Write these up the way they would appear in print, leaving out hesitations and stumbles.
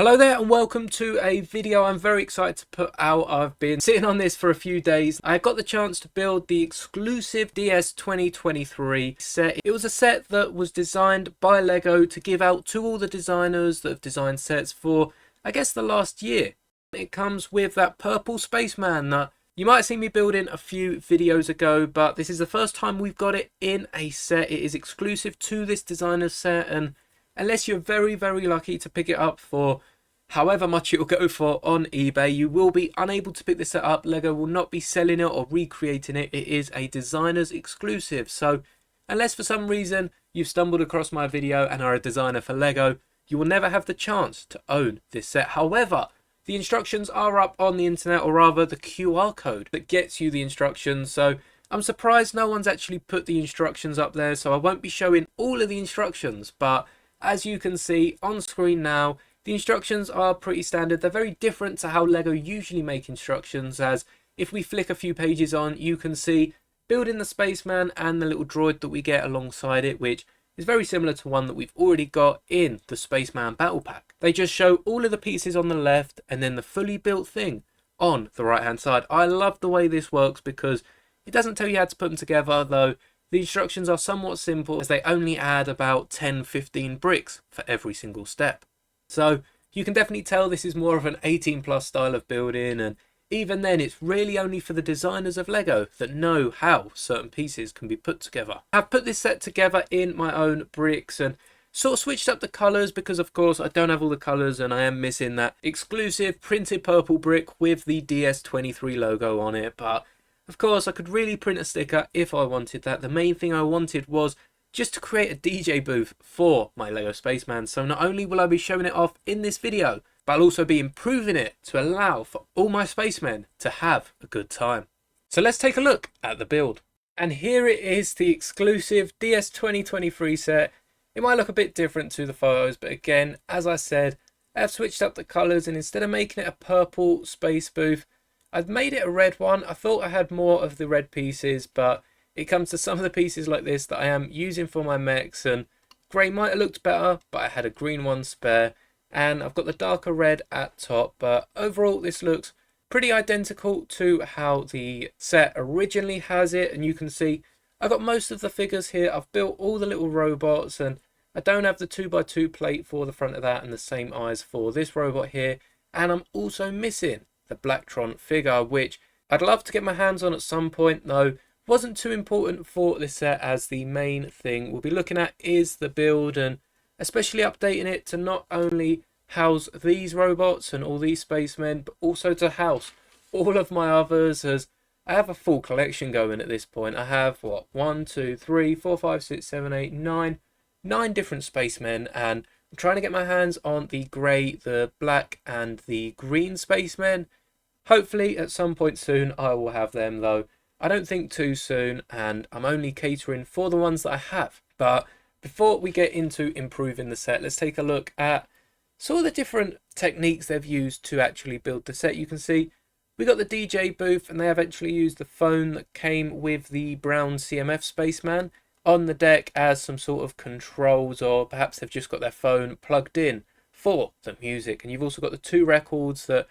Hello there and welcome to a video I'm very excited to put out. I've been sitting on this for a few days. I got the chance to build the exclusive DS2023 set. It was a set that was designed by Lego to give out to all the designers that have designed sets for, I guess, the last year. It comes with that purple spaceman that you might have seen me building a few videos ago, but this is the first time we've got it in a set. It is exclusive to this designer's set, and unless you're very lucky to pick it up for however much it will go for on eBay, you will be unable to pick this set up. Lego will not be selling it or recreating it. It is a designer's exclusive. So unless for some reason you've stumbled across my video and are a designer for Lego, you will never have the chance to own this set. However, the instructions are up on the internet, or rather the QR code that gets you the instructions. So I'm surprised no one's actually put the instructions up there, so I won't be showing all of the instructions, but as you can see on screen now, the instructions are pretty standard. They're very different to how Lego usually make instructions, as if we flick a few pages on, you can see building the spaceman and the little droid that we get alongside it, which is very similar to one that we've already got in the Spaceman Battle Pack. They just show all of the pieces on the left and then the fully built thing on the right hand side. I love the way this works because it doesn't tell you how to put them together, though the instructions are somewhat simple, as they only add about 10-15 bricks for every single step. So you can definitely tell this is more of an 18+ style of building, and even then it's really only for the designers of Lego that know how certain pieces can be put together. I've put this set together in my own bricks and sort of switched up the colours because of course I don't have all the colours and I am missing that exclusive printed purple brick with the DS23 logo on it, but of course I could really print a sticker if I wanted that. The main thing I wanted was just to create a DJ booth for my Lego Spaceman. So not only will I be showing it off in this video, but I'll also be improving it to allow for all my spacemen to have a good time. So let's take a look at the build. And here it is, the exclusive DS2023 set. It might look a bit different to the photos, but again, as I said, I've switched up the colours, and instead of making it a purple space booth, I've made it a red one. I thought I had more of the red pieces, but it comes to some of the pieces like this that I am using for my mechs, and grey might have looked better, but I had a green one spare, and I've got the darker red at top. But overall this looks pretty identical to how the set originally has it, and you can see I've got most of the figures here. I've built all the little robots, and I don't have the 2x2 plate for the front of that and the same eyes for this robot here, and I'm also missing the Blacktron figure, which I'd love to get my hands on at some point, though wasn't too important for this set, as the main thing we'll be looking at is the build, and especially updating it to not only house these robots and all these spacemen, but also to house all of my others, as I have a full collection going at this point. I have what, 1, 2, 3, 4, 5, 6, 7, 8, 9 different spacemen, and I'm trying to get my hands on the grey, the black and the green spacemen. Hopefully at some point soon I will have them, though I don't think too soon, and I'm only catering for the ones that I have. But before we get into improving the set, let's take a look at sort of the different techniques they've used to actually build the set. You can see we got the DJ booth, and they have actually used the phone that came with the brown CMF spaceman on the deck as some sort of controls, or perhaps they've just got their phone plugged in for the music. And you've also got the 2 records that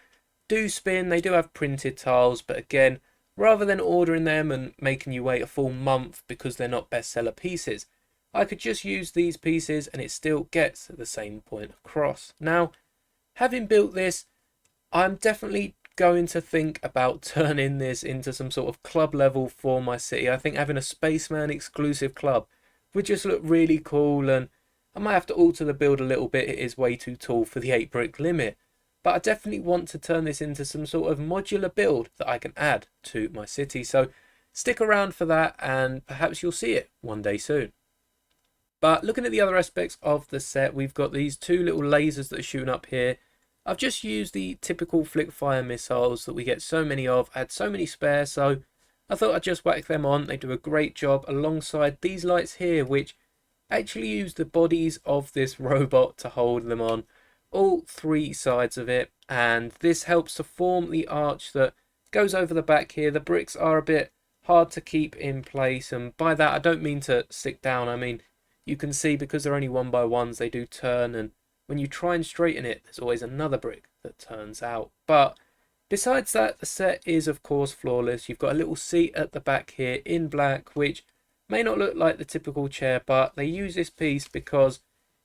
do spin. They do have printed tiles, but again, rather than ordering them and making you wait a full month because they're not bestseller pieces, I could just use these pieces and it still gets the same point across. Now, having built this, I'm definitely going to think about turning this into some sort of club level for my city. I think having a Spaceman exclusive club would just look really cool, and I might have to alter the build a little bit. It is way too tall for the 8 brick limit. But I definitely want to turn this into some sort of modular build that I can add to my city. So stick around for that, and perhaps you'll see it one day soon. But looking at the other aspects of the set, we've got these 2 little lasers that are shooting up here. I've just used the typical flick fire missiles that we get so many of. I had so many spare, so I thought I'd just whack them on. They do a great job alongside these lights here, which actually use the bodies of this robot to hold them on all 3 sides of it, and this helps to form the arch that goes over the back here. The bricks are a bit hard to keep in place, and by that I don't mean to stick down. I mean, you can see because they're only 1x1s, they do turn, and when you try and straighten it, there's always another brick that turns out. But besides that, the set is of course flawless. You've got a little seat at the back here in black, which may not look like the typical chair, but they use this piece because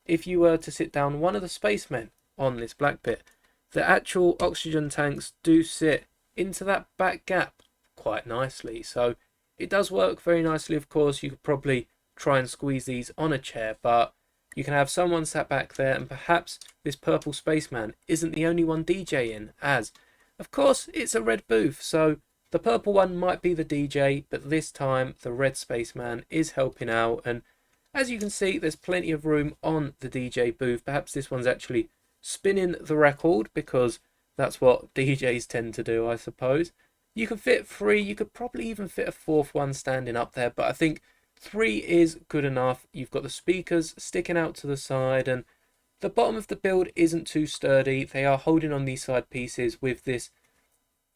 if you were to sit down one of the spacemen on this black bit, the actual oxygen tanks do sit into that back gap quite nicely. So it does work very nicely. Of course, you could probably try and squeeze these on a chair, but you can have someone sat back there, and perhaps this purple spaceman isn't the only one DJing, as of course it's a red booth, so the purple one might be the DJ, but this time the red spaceman is helping out. And as you can see, there's plenty of room on the DJ booth. Perhaps this one's actually spinning the record, because that's what DJs tend to do, I suppose. You can fit 3, you could probably even fit a 4th one standing up there, but I think 3 is good enough. You've got the speakers sticking out to the side, and the bottom of the build isn't too sturdy. They are holding on these side pieces with this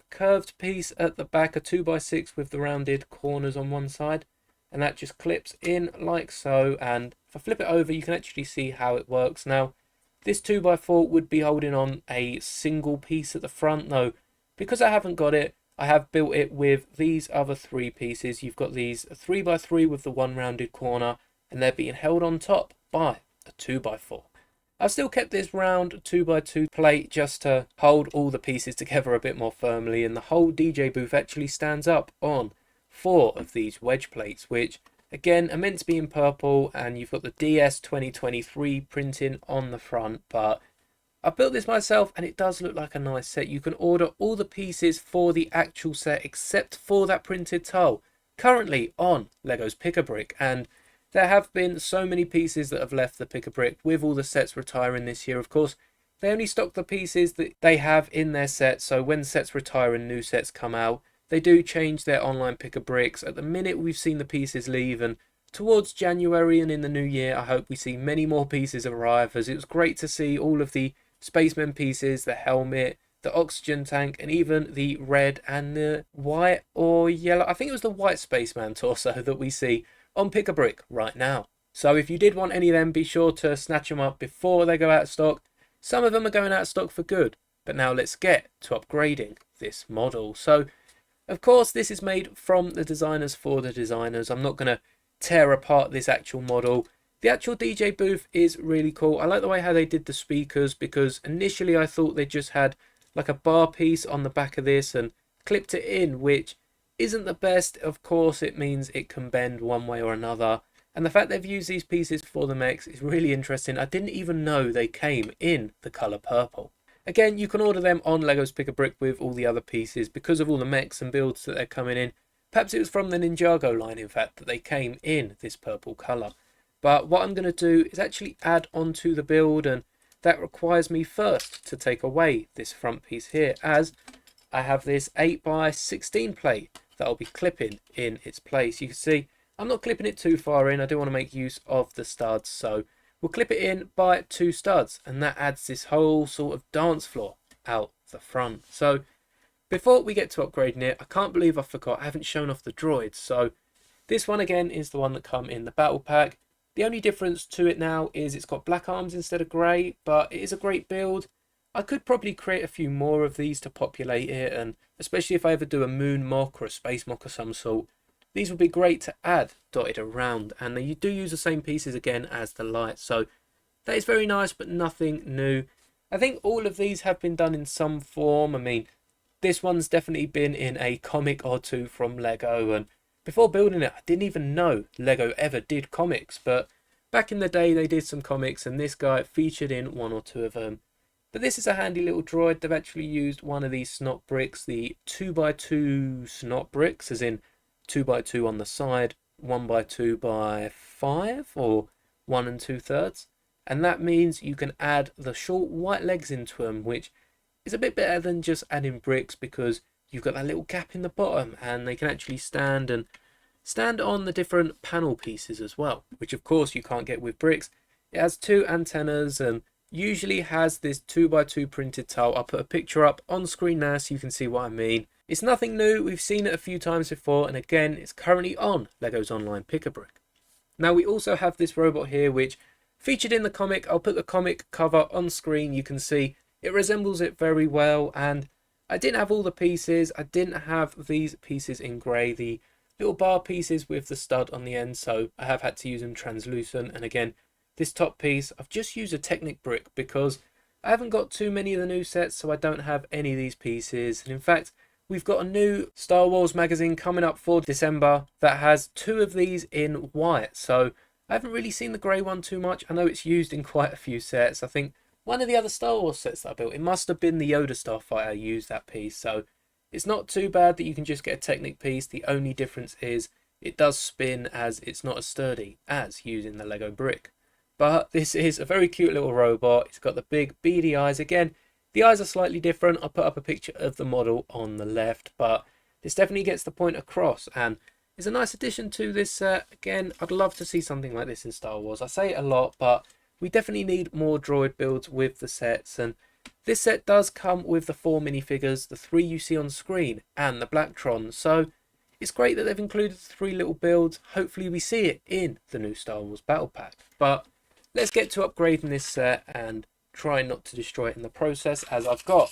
curved piece at the back, a 2x6 with the rounded corners on one side, and that just clips in like so. And if I flip it over, you can actually see how it works. Now, this 2x4 would be holding on a single piece at the front, though because I haven't got it, I have built it with these other 3 pieces. You've got these 3x3 with the one rounded corner, and they're being held on top by a 2x4. I've still kept this round 2x2 plate just to hold all the pieces together a bit more firmly, and the whole DJ booth actually stands up on 4 of these wedge plates, which again are meant to be in purple, and you've got the DS2023 printing on the front. But I built this myself and it does look like a nice set. You can order all the pieces for the actual set except for that printed tile, currently on Lego's Pick-a-Brick, and there have been so many pieces that have left the Pick-a-Brick with all the sets retiring this year. Of course, they only stock the pieces that they have in their set, so when sets retire and new sets come out, they do change their online Pick-a-Bricks. At the minute, we've seen the pieces leave, and towards January and in the new year, I hope we see many more pieces arrive, as it was great to see all of the spaceman pieces, the helmet, the oxygen tank, and even the red and the white or yellow, I think it was the white spaceman torso that we see on Pick-a-Brick right now. So if you did want any of them, be sure to snatch them up before they go out of stock. Some of them are going out of stock for good. But now let's get to upgrading this model. So of course this is made from the designers for the designers. I'm not going to tear apart this actual model. The actual DJ booth is really cool. I like the way how they did the speakers, because initially I thought they just had like a bar piece on the back of this and clipped it in, which isn't the best. Of course, it means it can bend one way or another. And the fact they've used these pieces for the mechs is really interesting. I didn't even know they came in the colour purple. Again, you can order them on Lego's Pick-a-Brick with all the other pieces because of all the mechs and builds that they're coming in. Perhaps it was from the Ninjago line, in fact, that they came in this purple colour. But what I'm going to do is actually add onto the build, and that requires me first to take away this front piece here, as I have this 8x16 plate that I'll be clipping in its place. You can see I'm not clipping it too far in. I do want to make use of the studs, so we'll clip it in by 2 studs, and that adds this whole sort of dance floor out the front. So before we get to upgrading it, I can't believe I forgot I haven't shown off the droids. So this one again is the one that come in the battle pack. The only difference to it now is it's got black arms instead of grey, but it is a great build. I could probably create a few more of these to populate it, and especially if I ever do a moon mock or a space mock of some sort, these would be great to add dotted around. And you do use the same pieces again as the lights, so that is very nice, but nothing new. I think all of these have been done in some form. I mean, this one's definitely been in a comic or two from Lego, and before building it, I didn't even know Lego ever did comics, but back in the day they did some comics, and this guy featured in 1 or 2 of them. But this is a handy little droid. They've actually used one of these snot bricks, the 2x2 snot bricks, as in 2x2 on the side, 1x2x5, or 1 2/3. And that means you can add the short white legs into them, which is a bit better than just adding bricks, because you've got that little gap in the bottom, and they can actually stand on the different panel pieces as well, which of course you can't get with bricks. It has 2 antennas and usually has this 2x2 printed tile. I'll put a picture up on screen now so you can see what I mean. It's nothing new, we've seen it a few times before, and again it's currently on Lego's online Pick-a-Brick. Now we also have this robot here, which featured in the comic. I'll put the comic cover on screen. You can see it resembles it very well, and I didn't have all the pieces. I didn't have these pieces in grey, the little bar pieces with the stud on the end, so I have had to use them translucent. And again, this top piece, I've just used a Technic brick because I haven't got too many of the new sets, so I don't have any of these pieces. And in fact, we've got a new Star Wars magazine coming up for December that has 2 of these in white, so I haven't really seen the grey one too much. I know it's used in quite a few sets. I think one of the other Star Wars sets that I built, it must have been the Yoda Starfighter used that piece, so it's not too bad that you can just get a Technic piece. The only difference is it does spin, as it's not as sturdy as using the Lego brick. But this is a very cute little robot. It's got the big beady eyes. Again, the eyes are slightly different. I'll put up a picture of the model on the left, but this definitely gets the point across and is a nice addition to this set. Again, I'd love to see something like this in Star Wars. I say it a lot, but we definitely need more droid builds with the sets, and this set does come with the 4 minifigures, the 3 you see on screen, and the Blacktron. So it's great that they've included the 3 little builds. Hopefully we see it in the new Star Wars Battle Pack. But let's get to upgrading this set and try not to destroy it in the process, as I've got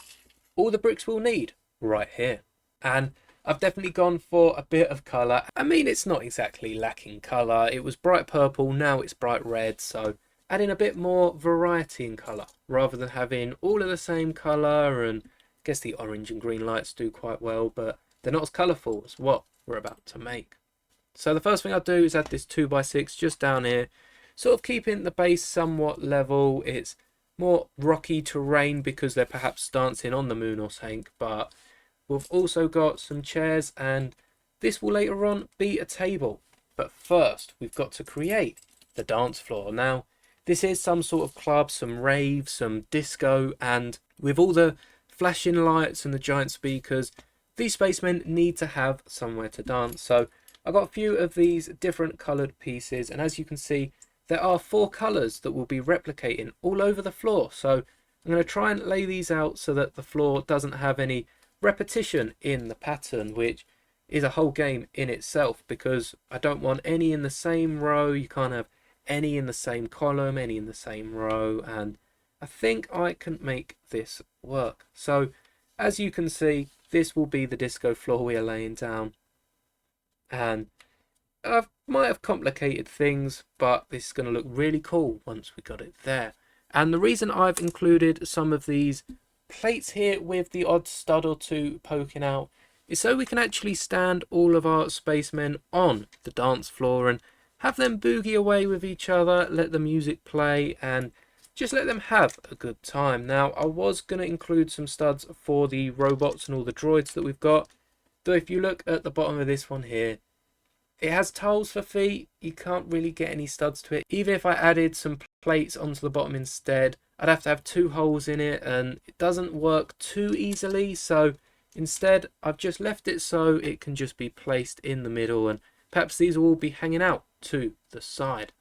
all the bricks we'll need right here. And I've definitely gone for a bit of colour. I mean, it's not exactly lacking colour. It was bright purple, now it's bright red, so adding a bit more variety in colour rather than having all of the same colour. And I guess the orange and green lights do quite well, but they're not as colourful as what we're about to make. So the first thing I'll do is add this 2x6 just down here, sort of keeping the base somewhat level. It's more rocky terrain because they're perhaps dancing on the moon or something, but we've also got some chairs, and this will later on be a table. But first we've got to create the dance floor. Now this is some sort of club, some rave, some disco, and with all the flashing lights and the giant speakers, these spacemen need to have somewhere to dance. So I've got a few of these different coloured pieces, and as you can see, there are 4 colours that will be replicating all over the floor. So I'm going to try and lay these out so that the floor doesn't have any repetition in the pattern, which is a whole game in itself, because I don't want any in the same row. You can't have any in the same column, any in the same row, and I think I can make this work. So as you can see, this will be the disco floor we are laying down, and I might have complicated things, but this is going to look really cool once we got it there. And the reason I've included some of these plates here with the odd stud or 2 poking out is so we can actually stand all of our spacemen on the dance floor and have them boogie away with each other, let the music play, and just let them have a good time. Now, I was going to include some studs for the robots and all the droids that we've got, though if you look at the bottom of this one here, it has tiles for feet. You can't really get any studs to it. Even if I added some plates onto the bottom instead, I'd have to have 2 holes in it, and it doesn't work too easily. So instead, I've just left it so it can just be placed in the middle, and perhaps these will all be hanging out to the side.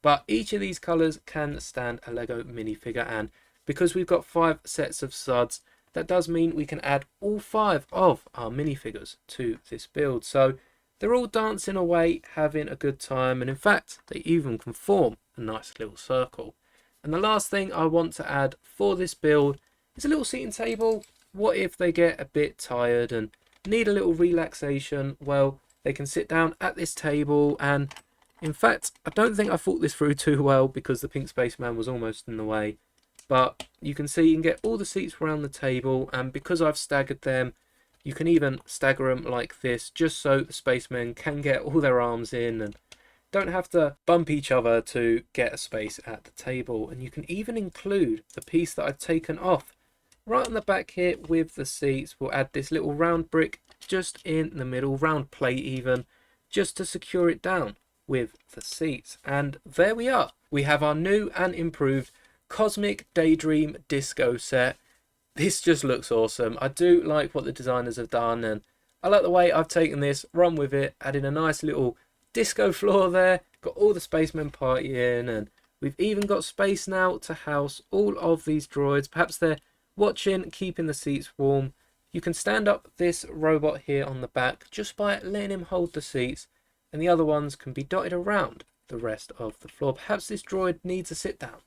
But each of these colours can stand a Lego minifigure, and because we've got 5 sets of studs, that does mean we can add all 5 of our minifigures to this build. So they're all dancing away, having a good time, and in fact, they even can form a nice little circle. And the last thing I want to add for this build is a little seating table. What if they get a bit tired and need a little relaxation? Well, they can sit down at this table, and in fact, I don't think I thought this through too well because the pink spaceman was almost in the way. But you can see you can get all the seats around the table, and because I've staggered them, you can even stagger them like this, just so the spacemen can get all their arms in and don't have to bump each other to get a space at the table. And you can even include the piece that I've taken off right on the back here with the seats. We'll add this little round brick just in the middle, round plate even, just to secure it down with the seats. And there we are. We have our new and improved Cosmic Daydream Disco set. This just looks awesome. I do like what the designers have done, and I like the way I've taken this, run with it, added a nice little disco floor there, got all the spacemen partying, and we've even got space now to house all of these droids. Perhaps they're watching, keeping the seats warm. You can stand up this robot here on the back just by letting him hold the seats, and the other ones can be dotted around the rest of the floor. Perhaps this droid needs a sit down.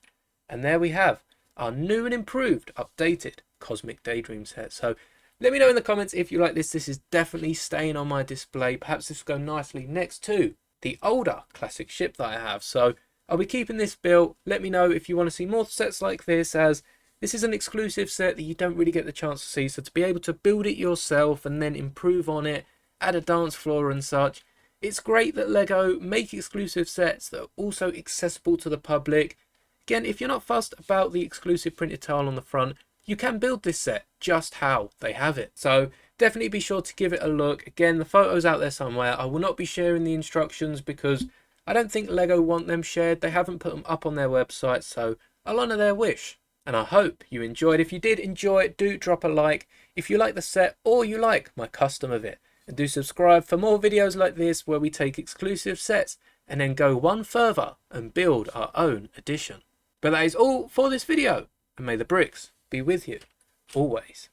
And there we have our new and improved, updated Cosmic Daydream set. So let me know in the comments if you like this. This is definitely staying on my display. Perhaps this will go nicely next to the older classic ship that I have. So I'll be keeping this built. Let me know if you want to see more sets like this, as this is an exclusive set that you don't really get the chance to see. So to be able to build it yourself and then improve on it, add a dance floor and such, it's great that LEGO make exclusive sets that are also accessible to the public. Again, if you're not fussed about the exclusive printed tile on the front, you can build this set just how they have it. So definitely be sure to give it a look. Again, the photo's out there somewhere. I will not be sharing the instructions because I don't think LEGO want them shared. They haven't put them up on their website, so I'll honour their wish. And I hope you enjoyed. If you did enjoy it, do drop a like if you like the set or you like my custom of it. And do subscribe for more videos like this where we take exclusive sets and then go one further and build our own edition. But that is all for this video, and may the bricks be with you always.